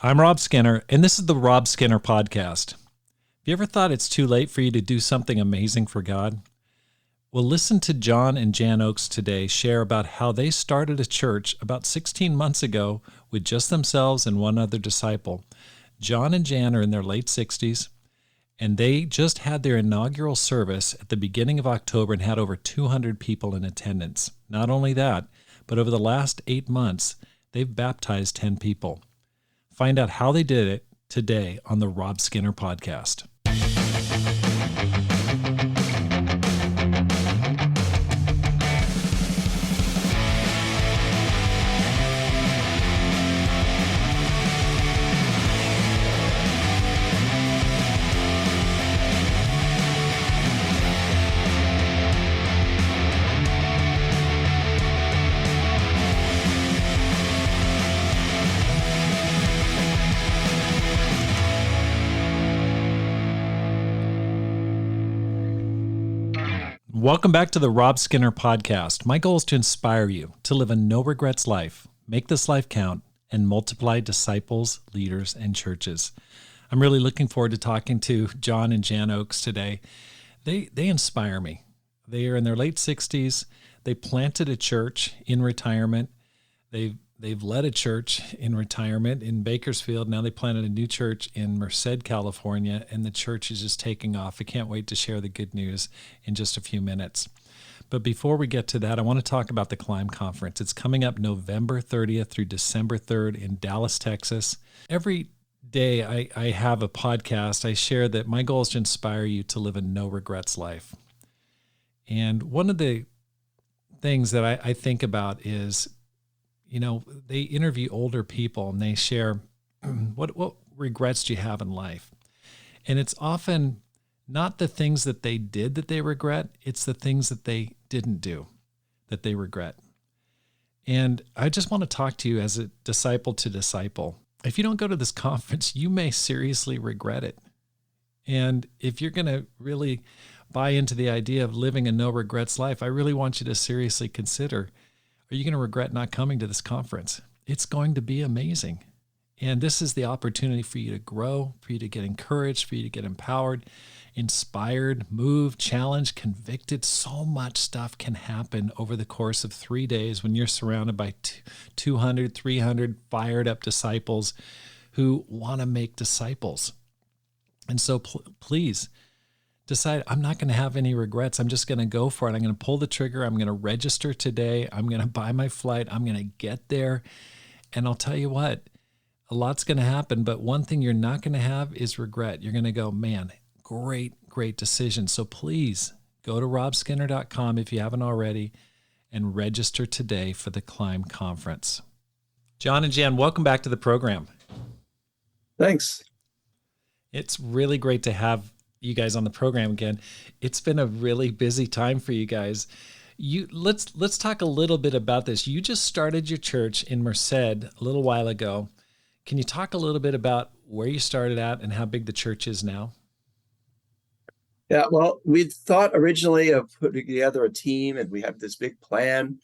I'm Rob Skinner, and this is the Rob Skinner Podcast. Have you ever thought it's too late for you to do something amazing for God? Well, listen to John and Jan Oakes today share about how they started a church about 16 months ago with just themselves and one other disciple. John and Jan are in their late 60s, and they just had their inaugural service at the beginning of October and had over 200 people in attendance. Not only that, but over the last 8 months, they've baptized 10 people. Find out how they did it today on the Rob Skinner Podcast. Welcome back to the Rob Skinner Podcast. My goal is to inspire you to live a no-regrets life, make this life count, and multiply disciples, leaders, and churches. I'm really looking forward to talking to John and Jan Oakes today. They inspire me. They are in their late 60s. They planted a church in retirement. They've led a church in retirement in Bakersfield. Now they planted a new church in Merced, California, and the church is just taking off. I can't wait to share the good news in just a few minutes. But before we get to that, I want to talk about the Climb Conference. It's coming up November 30th through December 3rd in Dallas, Texas. Every day I have a podcast. I share that my goal is to inspire you to live a no-regrets life. And one of the things that I think about is, they interview older people and they share what regrets do you have in life? And it's often not the things that they did that they regret, it's the things that they didn't do that they regret. And I just want to talk to you as a disciple to disciple. If you don't go to this conference, you may seriously regret it. And if you're going to really buy into the idea of living a no regrets life, I really want you to seriously consider, are you going to regret not coming to this conference? It's going to be amazing. And this is the opportunity for you to grow, for you to get encouraged, for you to get empowered, inspired, moved, challenged, convicted. So much stuff can happen over the course of 3 days when you're surrounded by 200, 300 fired up disciples who want to make disciples. And so please, decide, I'm not going to have any regrets. I'm just going to go for it. I'm going to pull the trigger. I'm going to register today. I'm going to buy my flight. I'm going to get there. And I'll tell you what, a lot's going to happen. But one thing you're not going to have is regret. You're going to go, man, great decision. So please go to robskinner.com if you haven't already and register today for the Climb Conference. John and Jan, welcome back to the program. Thanks. It's really great to have you guys on the program again. It's been a really busy time for you guys. Let's talk a little bit about this. You just started your church in Merced a little while ago. Can you talk a little bit about where you started at and how big the church is now? Yeah, well, we thought originally of putting together a team, and we have this big plan.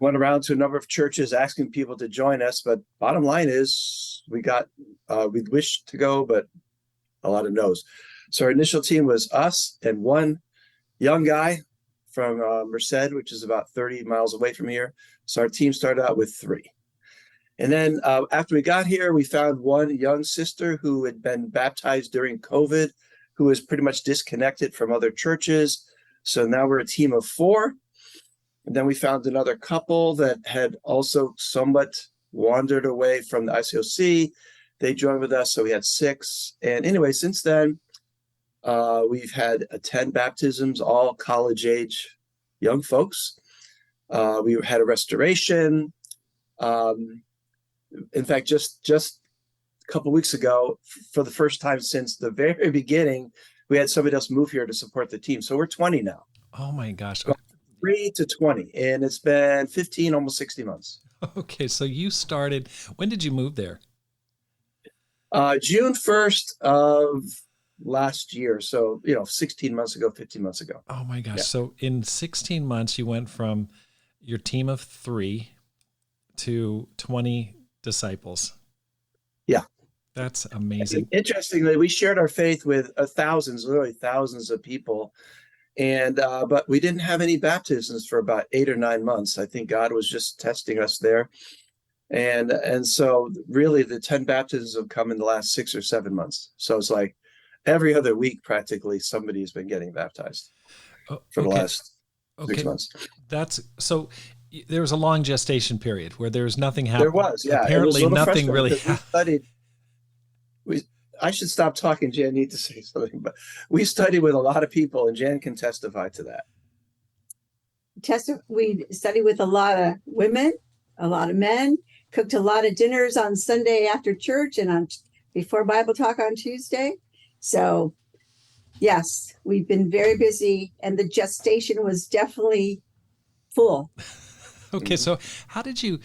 Went around to a number of churches asking people to join us, but bottom line is we wished to go, but a lot of no's. So our initial team was us and one young guy from Merced, which is about 30 miles away from here. So our team started out with 3. And then after we got here, we found one young sister who had been baptized during COVID, who was pretty much disconnected from other churches. So now we're a team of 4. And then we found another couple that had also somewhat wandered away from the ICOC. They joined with us, so we had 6. And anyway, since then, we've had 10 baptisms, all college-age young folks. We had a restoration. In fact, just a couple of weeks ago, for the first time since the very beginning, we had somebody else move here to support the team. So we're 20 now. Oh my gosh. 3 to 20, and it's been 15, almost 60 months. Okay, so you started, when did you move there? June 1st of last year. So, 16 months ago, 15 months ago. Oh my gosh. Yeah. So in 16 months, you went from your team of 3 to 20 disciples. That's amazing. Interestingly, we shared our faith with thousands, literally thousands of people. And but we didn't have any baptisms for about 8 or 9 months. I think God was just testing us there. And so really the 10 baptisms have come in the last 6 or 7 months. So it's like every other week, practically somebody has been getting baptized for the last 6 months. That's so there was a long gestation period where there was nothing There happening. was, yeah. Apparently It was nothing really happened. I should stop talking. Jan need to say something, but we studied with a lot of people, and Jan can testify to that. We studied with a lot of women, a lot of men, cooked a lot of dinners on Sunday after church and before Bible talk on Tuesday. So yes, we've been very busy, and the gestation was definitely full. Okay, so how did you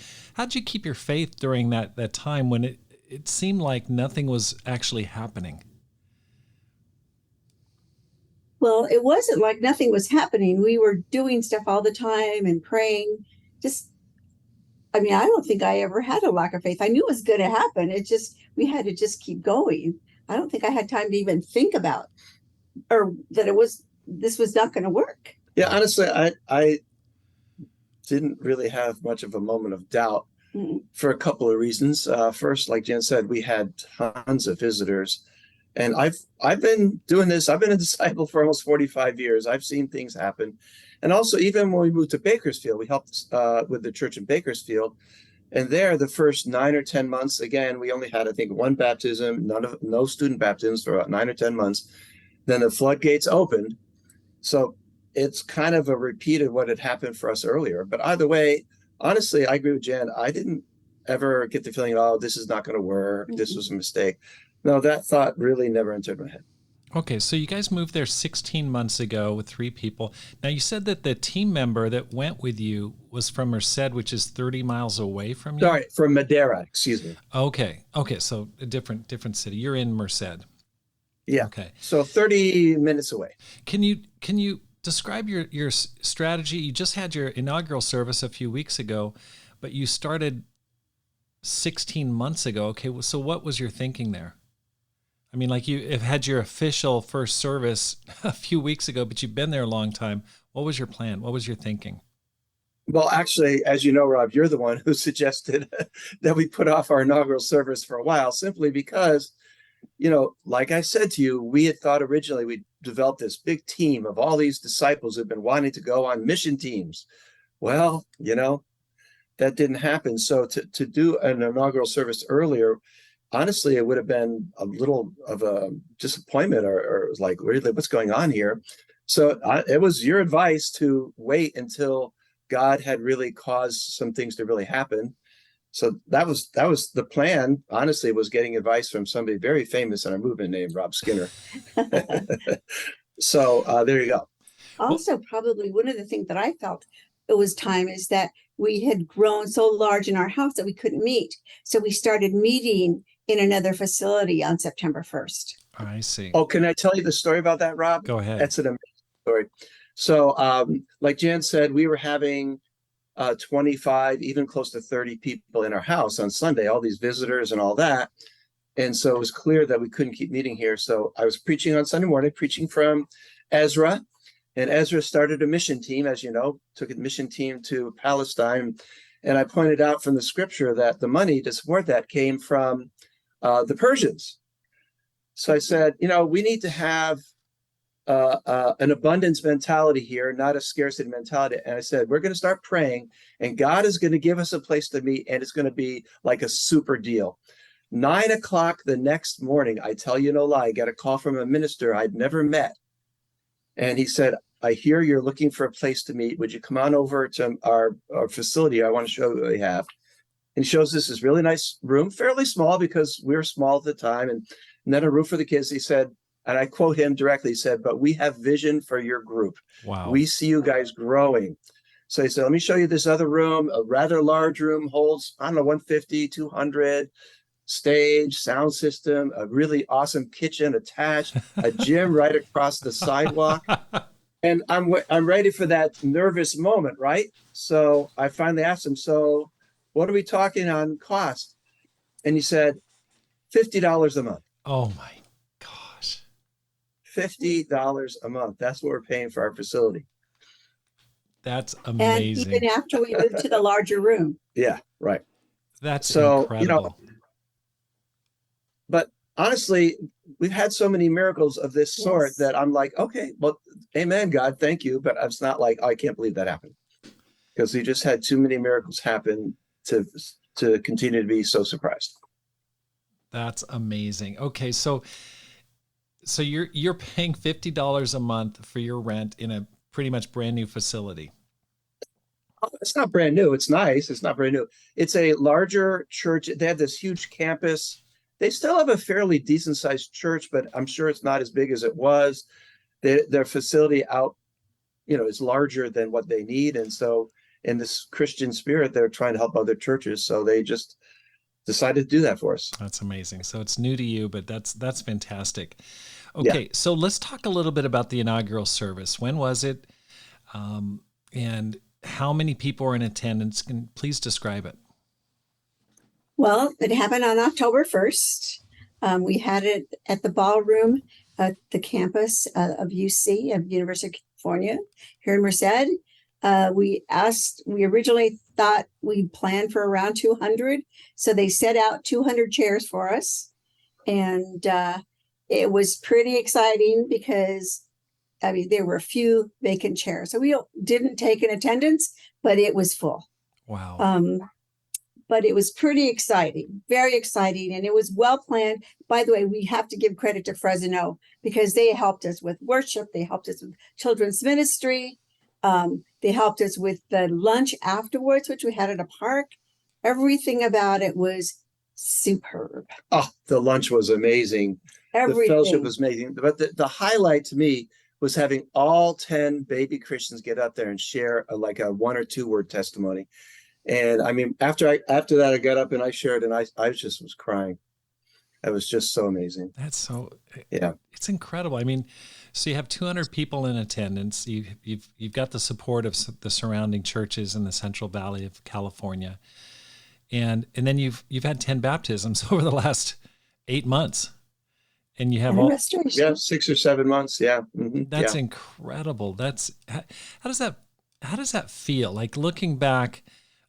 keep your faith during that time when it seemed like nothing was actually happening? Well, it wasn't like nothing was happening. We were doing stuff all the time and praying. I don't think I ever had a lack of faith. I knew it was going to happen. We had to just keep going. I don't think I had time to even think about or that this was not going to work. Yeah, honestly, I didn't really have much of a moment of doubt for a couple of reasons. First, like Jen said, we had tons of visitors. And I've been doing this. I've been a disciple for almost 45 years. I've seen things happen. And also, even when we moved to Bakersfield, we helped with the church in Bakersfield. And there, the first 9 or 10 months, again, we only had, I think, one baptism, no student baptisms for about 9 or 10 months. Then the floodgates opened. So it's kind of a repeat of what had happened for us earlier. But either way, honestly, I agree with Jan. I didn't ever get the feeling, oh, this is not going to work. This was a mistake. No, that thought really never entered my head. Okay, so you guys moved there 16 months ago with 3 people. Now, you said that the team member that went with you was from Merced, which is 30 miles away from you? Sorry, from Madera, excuse me. Okay, so a different city. You're in Merced. Yeah. Okay. So 30 minutes away. Can you describe your strategy? You just had your inaugural service a few weeks ago, but you started 16 months ago. Okay, so what was your thinking there? I mean, like you have had your official first service a few weeks ago, but you've been there a long time. What was your plan? What was your thinking? Well, actually, as you know, Rob, you're the one who suggested that we put off our inaugural service for a while, simply because, like I said to you, we had thought originally we'd develop this big team of all these disciples who've been wanting to go on mission teams. Well, that didn't happen. So to do an inaugural service earlier, honestly, it would have been a little of a disappointment or like, really, what's going on here? So it was your advice to wait until God had really caused some things to really happen. So that was the plan. Honestly, was getting advice from somebody very famous in our movement named Rob Skinner. So there you go. Also, probably one of the things that I felt it was time is that we had grown so large in our house that we couldn't meet. So we started meeting in another facility on September 1st. I see. Oh, can I tell you the story about that, Rob? Go ahead. That's an amazing story. So like Jan said, we were having 25, even close to 30 people in our house on Sunday, all these visitors and all that. And so it was clear that we couldn't keep meeting here. So I was preaching on Sunday morning, preaching from Ezra. And Ezra started a mission team, as you know, took a mission team to Palestine. And I pointed out from the scripture that the money to support that came from the Persians. So I said, we need to have an abundance mentality here, not a scarcity mentality. And I said, we're going to start praying, and God is going to give us a place to meet, and it's going to be like a super deal. 9 o'clock the next morning, I tell you no lie, I got a call from a minister I'd never met. And he said, I hear you're looking for a place to meet. Would you come on over to our facility? I want to show you what we have. And he shows us this really nice room, fairly small because we were small at the time, and then a room for the kids. He said, and I quote him directly, he said, but we have vision for your group. Wow. We see you guys growing. So he said, let me show you this other room, a rather large room, holds, 150, 200, stage, sound system, a really awesome kitchen attached, a gym right across the sidewalk. And I'm ready for that nervous moment, right? So I finally asked him, so what are we talking on cost? And he said, $50 a month. Oh my gosh. $50 a month. That's what we're paying for our facility. That's And amazing. even after we moved to the larger room. Yeah, right. That's So, incredible. But honestly, we've had so many miracles of this sort Yes. that I'm like, okay, well, amen, God, thank you. But it's not like, oh, I can't believe that happened, because we just had too many miracles happen to continue to be so surprised. That's amazing. Okay, so you're paying $50 a month for your rent in a pretty much brand new facility. Oh, it's not brand new. It's nice. It's not brand new. It's a larger church. They have this huge campus. They still have a fairly decent sized church, but I'm sure it's not as big as it was. Their facility out, is larger than what they need. And so in this Christian spirit, they're trying to help other churches. So they just decided to do that for us. That's amazing. So it's new to you, but that's fantastic. Okay, So let's talk a little bit about the inaugural service. When was it? And how many people were in attendance? Can please describe it? Well, it happened on October 1st. We had it at the ballroom at the campus of UC, of University of California, here in Merced. We originally thought we planned for around 200. So they set out 200 chairs for us. And it was pretty exciting because, there were a few vacant chairs. So we didn't take an attendance, but it was full. Wow. But it was pretty exciting, very exciting. And it was well planned. By the way, we have to give credit to Fresno because they helped us with worship. They helped us with children's ministry. They helped us with the lunch afterwards, which we had at a park. Everything about it was superb. Oh, the lunch was amazing. Everything. The fellowship was amazing. But the highlight to me was having all 10 baby Christians get up there and share a 1 or 2 word testimony. And after that, I got up and I shared, and I just was crying. It was just so amazing. That's so, yeah, it's incredible. So you have 200 people in attendance. You've got the support of the surrounding churches in the Central Valley of California, and then you've had 10 baptisms over the last 8 months, and you have all 6 or 7 months. Yeah, that's incredible. How does that feel? Like looking back,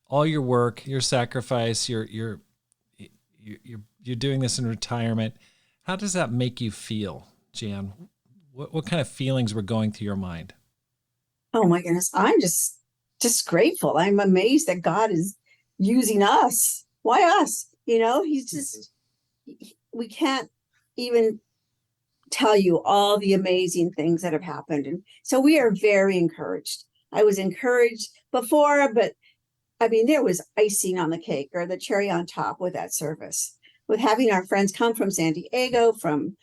all your work, your sacrifice, you're doing this in retirement. How does that make you feel, Jan? What kind of feelings were going through your mind? Oh my goodness. I'm just grateful. I'm amazed that God is using us. Why us? He's just, we can't even tell you all the amazing things that have happened. And so we are very encouraged. I was encouraged before, but there was icing on the cake, or the cherry on top, with that service, with having our friends come from San Diego, from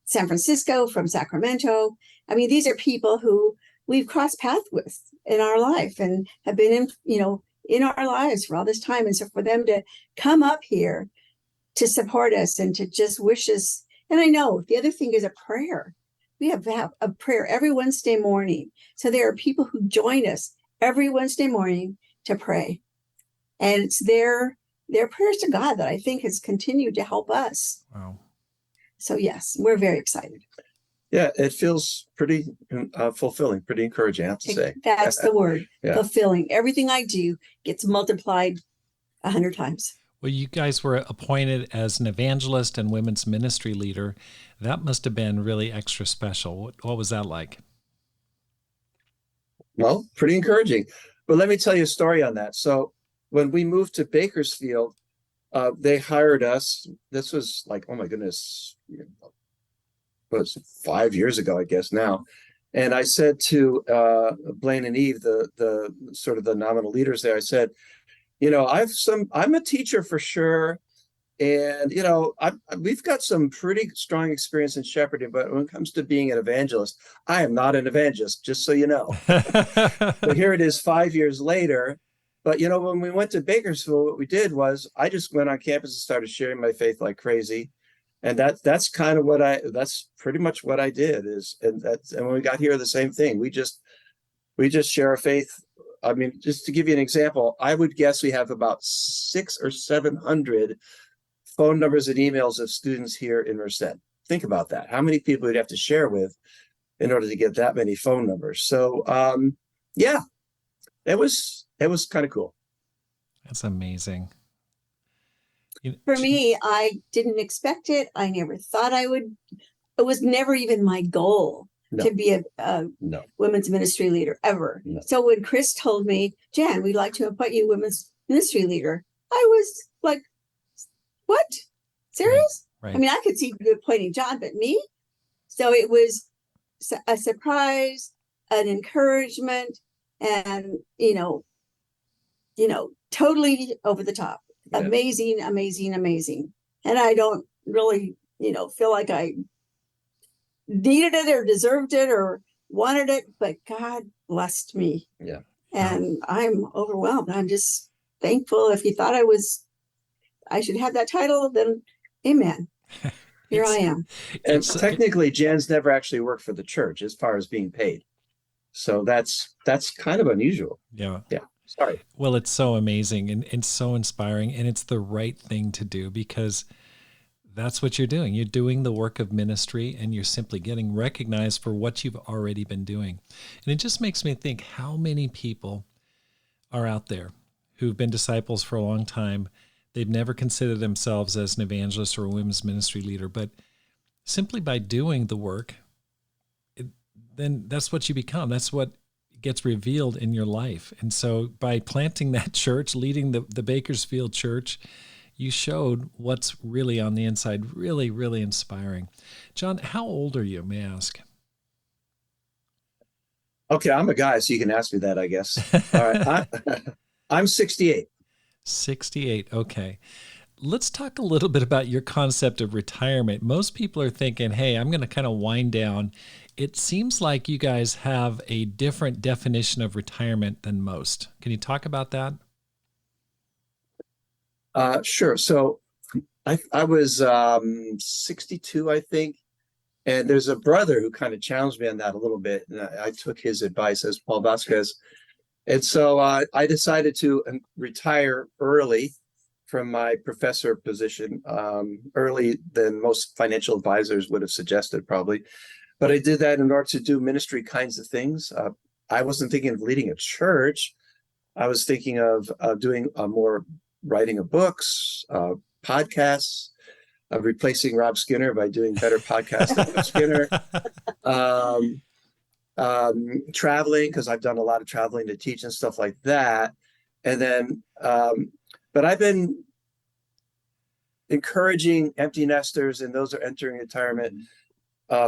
San Francisco, from Sacramento. These are people who we've crossed paths with in our life and have been in our lives for all this time. And so for them to come up here to support us and to just wish us. And I know the other thing is a prayer. We have a prayer every Wednesday morning. So there are people who join us every Wednesday morning to pray. And it's their prayers to God that I think has continued to help us. Wow. So yes, we're very excited. Yeah, it feels pretty fulfilling, pretty encouraging, I have to say. That's the word, yeah. Fulfilling. Everything I do gets multiplied 100 times. Well, you guys were appointed as an evangelist and women's ministry leader. That must have been really extra special. What was that like? Well, pretty encouraging. But let me tell you a story on that. So when we moved to Bakersfield, they hired us. This was oh my goodness, it was 5 years ago, I guess now. And I said to Blaine and Eve, the sort of the nominal leaders there, I said, I'm a teacher for sure. And, we've got some pretty strong experience in shepherding, but when it comes to being an evangelist, I am not an evangelist, just so you know. But here it is 5 years later. But, when we went to Bakersfield, what we did was I just went on campus and started sharing my faith like crazy. And that's kind of that's pretty much what I did and when we got here, the same thing. We just share our faith. Just to give you an example, I would guess we have about 600 or 700 phone numbers and emails of students here in Merced. Think about that. How many people you'd have to share with in order to get that many phone numbers? So yeah, it was kind of cool. That's amazing. For me, I didn't expect it. I never thought I would. It was never even my goal to be a women's ministry leader ever. No. So when Chris told me, Jan, we'd like to appoint you women's ministry leader, I was like, what? Serious? Right. I mean, I could see you appointing John, but me? So it was a surprise, an encouragement, and, totally over the top. Yeah. Amazing, amazing, amazing. And I don't really, feel like I needed it or deserved it or wanted it, but God blessed me. Yeah. And I'm overwhelmed. I'm just thankful. If you thought I should have that title, then amen. Here I am. And technically, Jan's never actually worked for the church as far as being paid. So that's kind of unusual. Yeah. Yeah. Sorry. Well, it's so amazing and so inspiring, and it's the right thing to do because that's what you're doing. You're doing the work of ministry, and you're simply getting recognized for what you've already been doing. And it just makes me think how many people are out there who've been disciples for a long time. They've never considered themselves as an evangelist or a women's ministry leader, but simply by doing the work, then that's what you become. That's what gets revealed in your life. And so by planting that church, leading the Bakersfield church, you showed what's really on the inside. Really, really inspiring. John, how old are you, may I ask? Okay, I'm a guy, so you can ask me that, I guess. All right, I'm 68. 68, okay. Let's talk a little bit about your concept of retirement. Most people are thinking, hey, I'm going to kind of wind down. It seems like you guys have a different definition of retirement than most. Can you talk about that? Sure. So I was 62, I think. And there's a brother who kind of challenged me on that a little bit. And I took his advice as Paul Vasquez. And so I decided to retire early from my professor position, early than most financial advisors would have suggested probably. But I did that in order to do ministry kinds of things. I wasn't thinking of leading a church. I was thinking of doing more writing of books, podcasts, of replacing Rob Skinner by doing better podcasts than Rob Skinner. Traveling, because I've done a lot of traveling to teach and stuff like that. And then, but I've been encouraging empty nesters and those who are entering retirement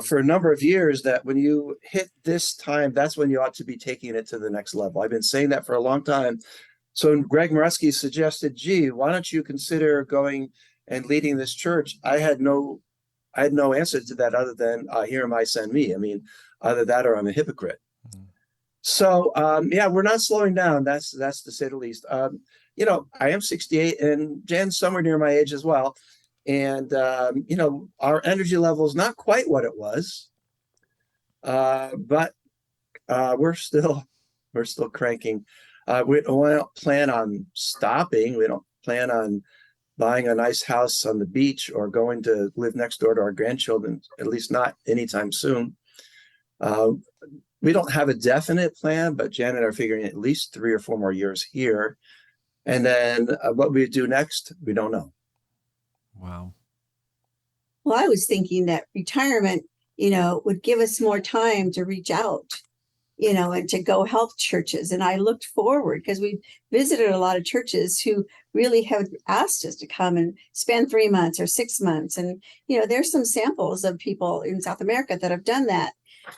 for a number of years that when you hit this time, that's when you ought to be taking it to the next level. I've been saying that for a long time. So when Greg Merced suggested, gee, why don't you consider going and leading this church? I had no answer to that other than here am I, send me. I mean, either that or I'm a hypocrite. Mm-hmm. So yeah, we're not slowing down. That's to say the least. I am 68 and Jan's somewhere near my age as well. And our energy level is not quite what it was, but we're still cranking. We don't plan on stopping. We don't plan on buying a nice house on the beach or going to live next door to our grandchildren, at least not anytime soon. We don't have a definite plan, but Jan and I are figuring at least 3 or 4 more years here. And then what we do next, we don't know. Wow. Well, I was thinking that retirement, would give us more time to reach out, and to go help churches. And I looked forward because we visited a lot of churches who really have asked us to come and spend 3 months or 6 months. And, there's some samples of people in South America that have done that.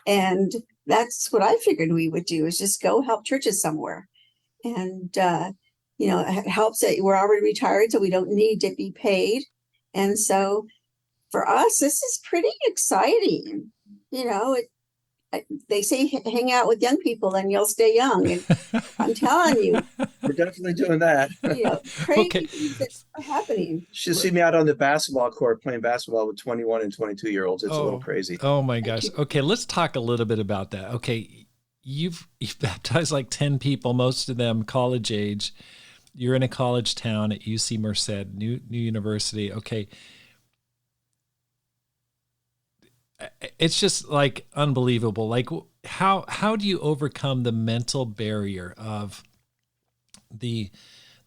And that's what I figured we would do, is just go help churches somewhere. And, it helps that we're already retired, so we don't need to be paid. And so for us, this is pretty exciting. They say hang out with young people and you'll stay young. And I'm telling you, we're definitely doing that. Crazy things that are happening. You should see me out on the basketball court playing basketball with 21 and 22-year-olds. It's a little crazy. Oh my gosh. Okay, let's talk a little bit about that. Okay, you've baptized like 10 people, most of them college age. you're in a college town at UC Merced, new university. Okay. It's just like unbelievable. Like how do you overcome the mental barrier of the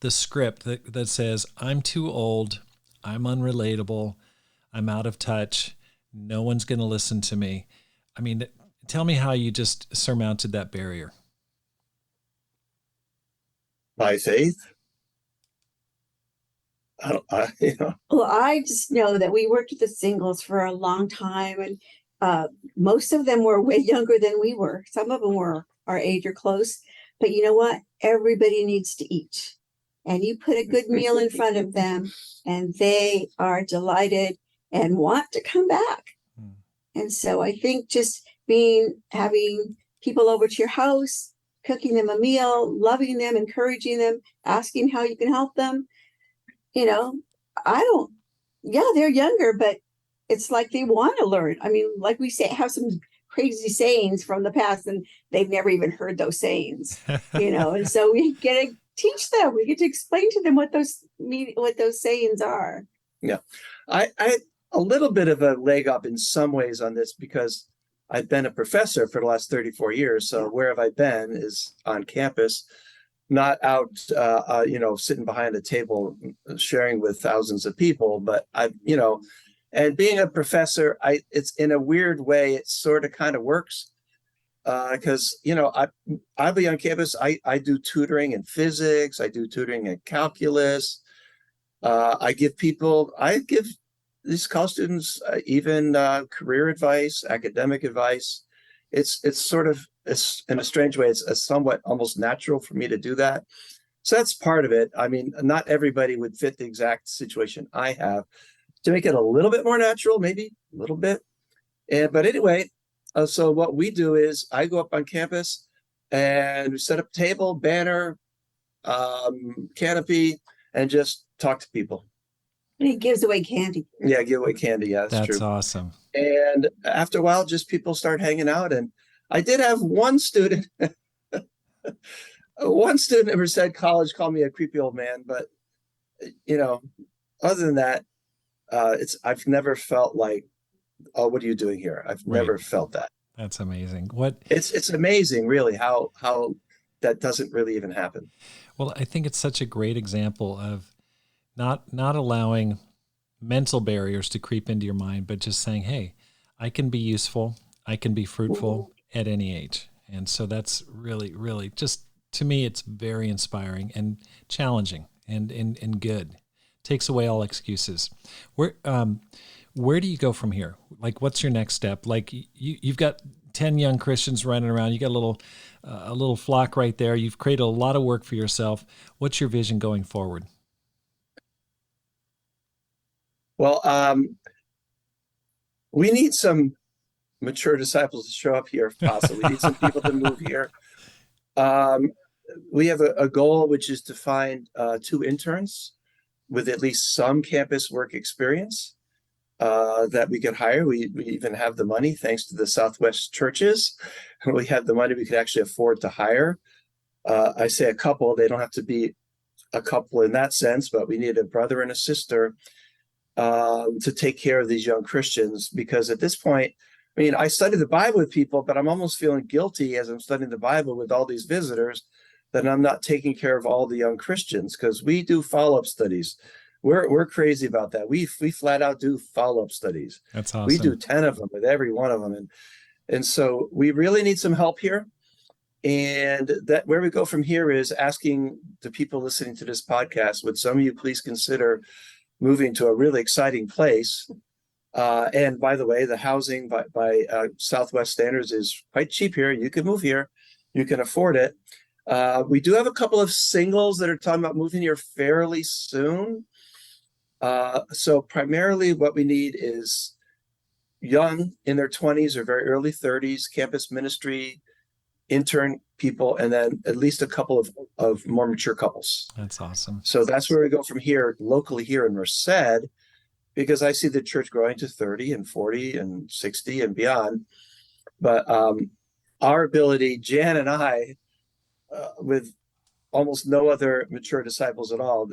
script that says, I'm too old, I'm unrelatable, I'm out of touch, no one's going to listen to me? I mean, tell me how you just surmounted that barrier. By faith. Well, I just know that we worked with the singles for a long time, and most of them were way younger than we were. Some of them were our age or close. But you know what? Everybody needs to eat. And you put a good meal in front of them, and they are delighted and want to come back. And so I think just having people over to your house, cooking them a meal, loving them, encouraging them, asking how you can help them. You know, they're younger, but it's like they want to learn. I mean, like we say, have some crazy sayings from the past, and they've never even heard those sayings, and so we get to teach them. We get to explain to them what those mean, what those sayings are. Yeah. I a little bit of a leg up in some ways on this because I've been a professor for the last 34 years. So where have I been is on campus, not out, sitting behind a table sharing with thousands of people, but and being a professor, it's in a weird way, it sort of kind of works because, I'll be on campus. I do tutoring in physics. I do tutoring in calculus. I give these college students even career advice, academic advice. It's in a strange way, it's somewhat almost natural for me to do that. So that's part of it. I mean, not everybody would fit the exact situation I have. To make it a little bit more natural, maybe a little bit. But anyway, so what we do is I go up on campus and we set up table, banner, canopy, and just talk to people. And he gives away candy. Yeah, give away candy. Yeah, that's true. That's awesome. And after a while, just people start hanging out. And I did have one student, at Merced College called me a creepy old man. But, other than that, I've never felt like, oh, what are you doing here? I've never felt that. That's amazing. It's amazing, really, how that doesn't really even happen. Well, I think it's such a great example of not allowing mental barriers to creep into your mind, but just saying, hey, I can be useful, I can be fruitful at any age. And so that's really, really just, to me, it's very inspiring and challenging and good. Takes away all excuses. Where do you go from here? Like, what's your next step? Like, you've got 10 young Christians running around. You got a little flock right there. You've created a lot of work for yourself. What's your vision going forward? Well, we need some mature disciples to show up here if possible. We need some people to move here. We have a goal, which is to find 2 interns with at least some campus work experience that we could hire. We even have the money, thanks to the Southwest churches. We have the money we could actually afford to hire. I say a couple, they don't have to be a couple in that sense, but we need a brother and a sister to take care of these young Christians, because at this point, I mean, I study the Bible with people, but I'm almost feeling guilty as I'm studying the Bible with all these visitors that I'm not taking care of all the young Christians, because we do follow-up studies. We're crazy about that. We flat out do follow-up studies. That's awesome. We do 10 of them with every one of them. And so we really need some help here. And that where we go from here is asking the people listening to this podcast, would some of you please consider moving to a really exciting place? And by the way, the housing by Southwest standards is quite cheap here. You can move here. You can afford it. We do have a couple of singles that are talking about moving here fairly soon. So primarily what we need is young in their 20s or very early 30s, campus ministry, intern people, and then at least a couple of more mature couples. That's awesome. So that's where we go from here, locally here in Merced, because I see the church growing to 30 and 40 and 60 and beyond. But our ability, Jan and I, with almost no other mature disciples at all,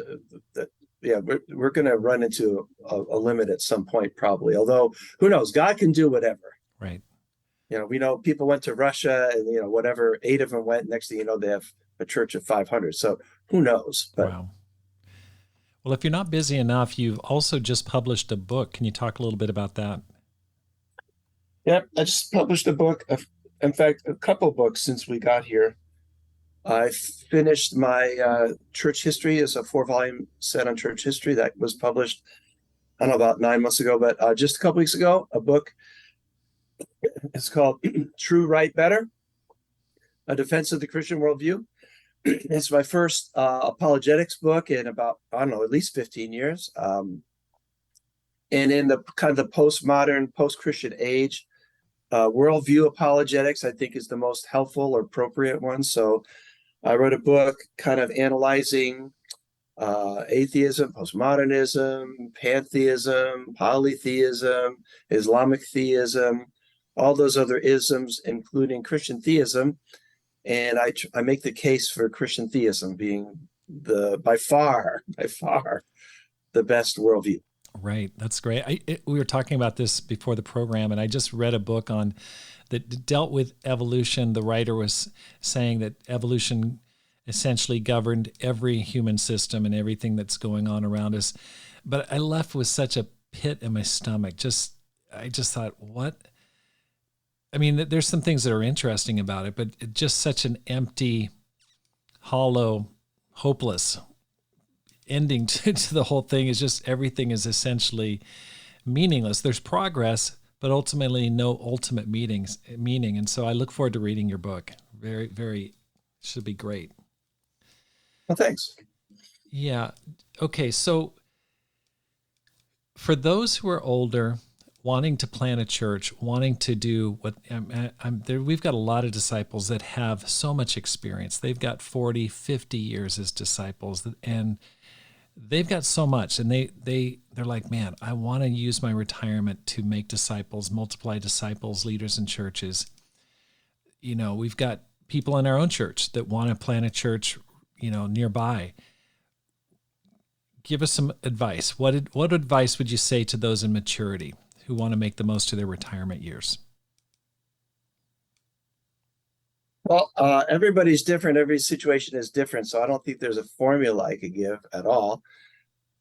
we're going to run into a limit at some point, probably. Although, who knows? God can do whatever. Right. We know people went to Russia, and whatever, 8 of them went. Next thing you know, they have a church of 500. So who knows? But wow. Well, if you're not busy enough, you've also just published a book. Can you talk a little bit about that? yeah, I just published a book. In fact, a couple books since we got here. I finished my church history as a 4-volume set on church history that was published, I don't know, about 9 months ago, but just a couple weeks ago, a book. It's called True, Right, Better, A Defense of the Christian Worldview. It's my first apologetics book in about, I don't know, at least 15 years. And in the kind of the postmodern, post-Christian age, worldview apologetics, I think, is the most helpful or appropriate one. So I wrote a book kind of analyzing atheism, postmodernism, pantheism, polytheism, Islamic theism, all those other isms, including Christian theism. And I make the case for Christian theism being by far the best worldview. Right. That's great. We were talking about this before the program, and I just read a book that dealt with evolution. The writer was saying that evolution essentially governed every human system and everything that's going on around us. But I left with such a pit in my stomach. I just thought, what? I mean, there's some things that are interesting about it, but just such an empty, hollow, hopeless ending to the whole thing. Is just everything is essentially meaningless. There's progress, but ultimately no ultimate meaning. And so I look forward to reading your book. Very, very, should be great. Well, thanks. Yeah. Okay. So for those who are older, wanting to plant a church, wanting to do what we've got a lot of disciples that have so much experience. They've got 40, 50 years as disciples, and they've got so much, and they're like, man, I want to use my retirement to make disciples, multiply disciples, leaders in churches. We've got people in our own church that want to plant a church, nearby. Give us some advice. What advice would you say to those in maturity who want to make the most of their retirement years? Well, everybody's different. Every situation is different. So I don't think there's a formula I could give at all.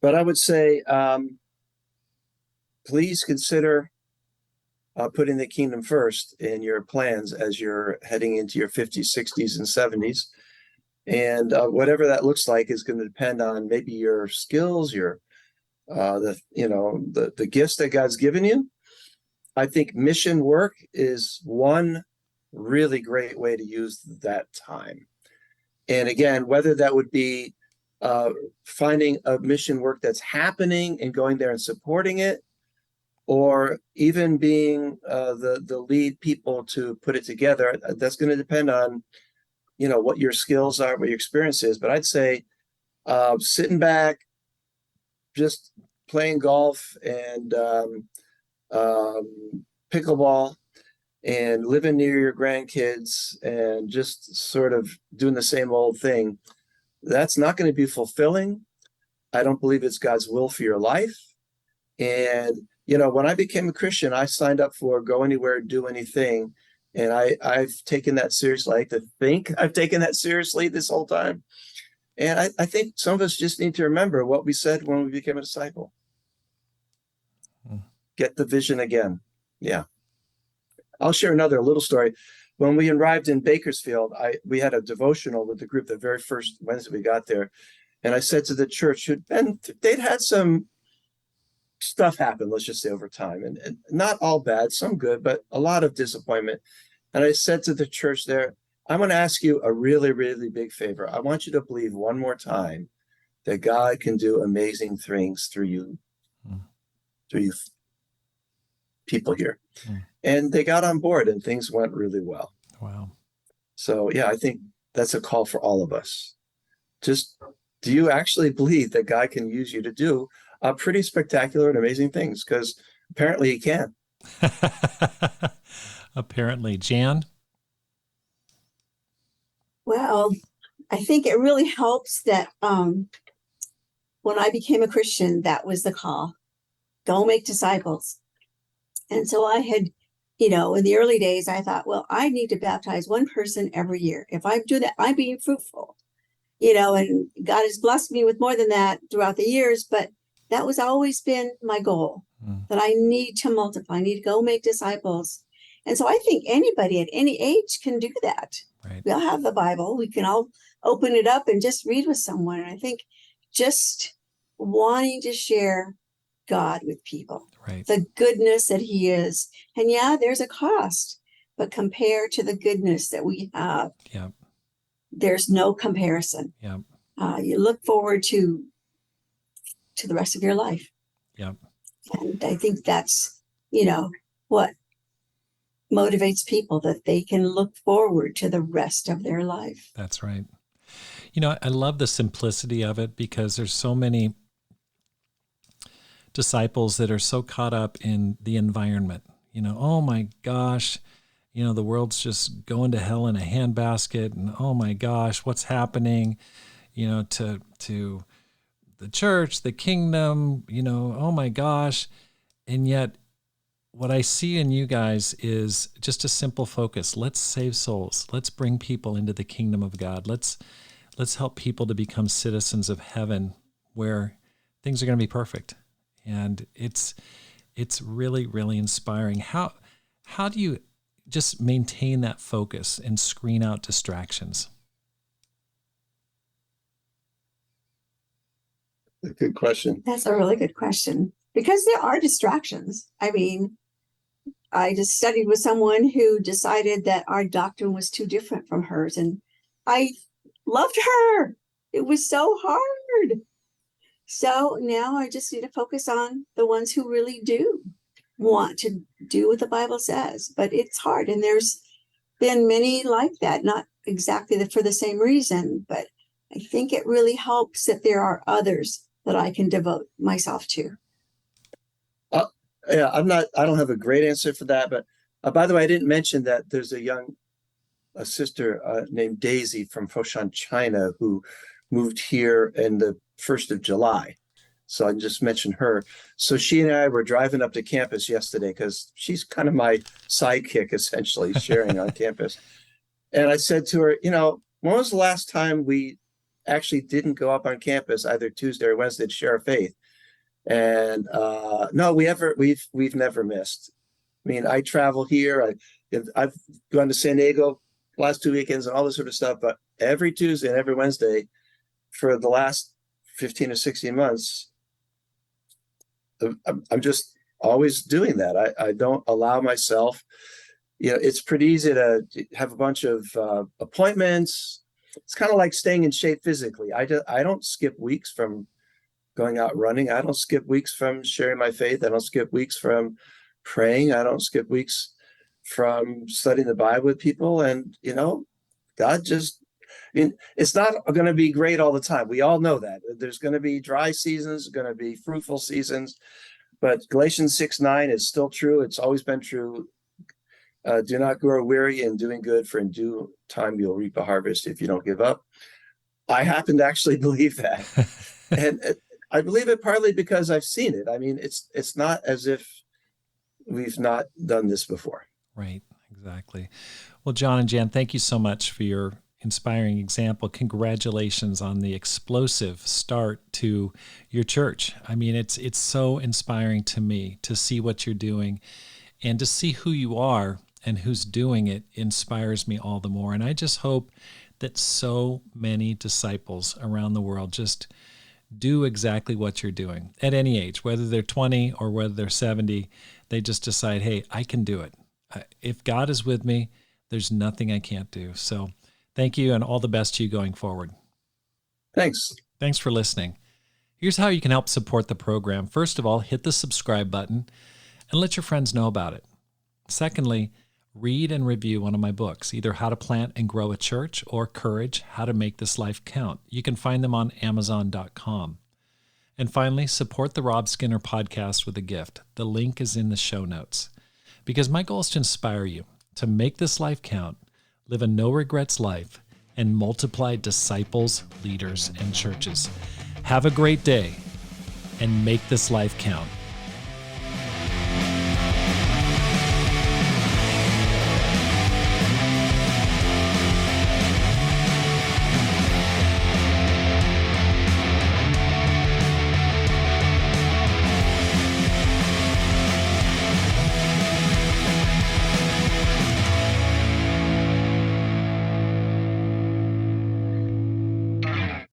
But I would say, please consider putting the kingdom first in your plans as you're heading into your 50s, 60s, and 70s. And whatever that looks like is going to depend on maybe your skills, the gifts that God's given you. I think mission work is one really great way to use that time. And again, whether that would be finding a mission work that's happening and going there and supporting it, or even being the lead people to put it together, that's going to depend on, what your skills are, what your experience is. But I'd say sitting back, just playing golf and pickleball and living near your grandkids and just sort of doing the same old thing, that's not going to be fulfilling. I don't believe it's God's will for your life. And, when I became a Christian, I signed up for go anywhere, do anything. And I've taken that seriously. I like to think I've taken that seriously this whole time. And I think some of us just need to remember what we said when we became a disciple. Get the vision again. Yeah. I'll share another little story. When we arrived in Bakersfield, we had a devotional with the group the very first Wednesday we got there. And I said to the church, and they'd had some stuff happen, let's just say, over time. And not all bad, some good, but a lot of disappointment. And I said to the church there, I'm going to ask you a really, really big favor. I want you to believe one more time that God can do amazing things through you people here. And they got on board and things went really well. Wow. So yeah, I think that's a call for all of us. Just, do you actually believe that God can use you to do pretty spectacular and amazing things? Because apparently he can. Apparently. Jan? Well, I think it really helps that when I became a Christian, that was the call. Go make disciples. And so I had, in the early days, I thought, well, I need to baptize one person every year. If I do that, I'm being fruitful, and God has blessed me with more than that throughout the years, but that was always been my goal, that I need to multiply, I need to go make disciples. And so I think anybody at any age can do that. Right. We all have the Bible. We can all open it up and just read with someone. And I think just wanting to share God with people, Right. the goodness that he is. And yeah, there's a cost, but compared to the goodness that we have, Yeah. there's no comparison. Yeah. You look forward to the rest of your life. Yeah. And I think that's, what motivates people, that they can look forward to the rest of their life. That's right. I love the simplicity of it, because there's so many disciples that are so caught up in the environment. Oh my gosh, the world's just going to hell in a handbasket, and oh my gosh, what's happening, to the church, the kingdom, oh my gosh. And yet what I see in you guys is just a simple focus. Let's save souls. Let's bring people into the kingdom of God. Let's help people to become citizens of heaven, where things are going to be perfect. And it's really, really inspiring. How do you just maintain that focus and screen out distractions? Good question. That's a really good question, because there are distractions. I mean, I just studied with someone who decided that our doctrine was too different from hers, and I loved her. It was so hard. So now I just need to focus on the ones who really do want to do what the Bible says. But it's hard, and there's been many like that, not exactly for the same reason, but I think it really helps that there are others that I can devote myself to. Yeah, I don't have a great answer for that, but by the way, I didn't mention that there's a sister named Daisy from Foshan, China, who moved here in the 1st of July. So I just mentioned her. So she and I were driving up to campus yesterday, because she's kind of my sidekick, essentially, sharing on campus. And I said to her, when was the last time we actually didn't go up on campus, either Tuesday or Wednesday, to share our faith? And no, we've never missed. I mean, I travel here. I've gone to San Diego last 2 weekends and all this sort of stuff, but every Tuesday and every Wednesday for the last 15 or 16 months, I'm just always doing that. I don't allow myself, it's pretty easy to have a bunch of appointments. It's kind of like staying in shape physically. I don't skip weeks from going out running. I don't skip weeks from sharing my faith. I don't skip weeks from praying. I don't skip weeks from studying the Bible with people. And, God just, it's not going to be great all the time. We all know that. There's going to be dry seasons, going to be fruitful seasons. But Galatians 6:9 is still true. It's always been true. Do not grow weary in doing good, for in due time you'll reap a harvest if you don't give up. I happen to actually believe that. And I believe it partly because I've seen it. I mean, it's not as if we've not done this before. Right, exactly. Well, John and Jan, thank you so much for your inspiring example. Congratulations on the explosive start to your church. I mean, it's so inspiring to me to see what you're doing, and to see who you are and who's doing it inspires me all the more. And I just hope that so many disciples around the world just do exactly what you're doing at any age, whether they're 20 or whether they're 70. They just decide, hey, I can do it. If God is with me, there's nothing I can't do. So thank you, and all the best to you going forward. Thanks. Thanks for listening. Here's how you can help support the program. First of all, hit the subscribe button and let your friends know about it. Secondly, read and review one of my books, either How to Plant and Grow a Church or Courage, How to Make This Life Count. You can find them on Amazon.com. And finally, support the Rob Skinner podcast with a gift. The link is in the show notes. Because my goal is to inspire you to make this life count, live a no regrets life, and multiply disciples, leaders, and churches. Have a great day and make this life count.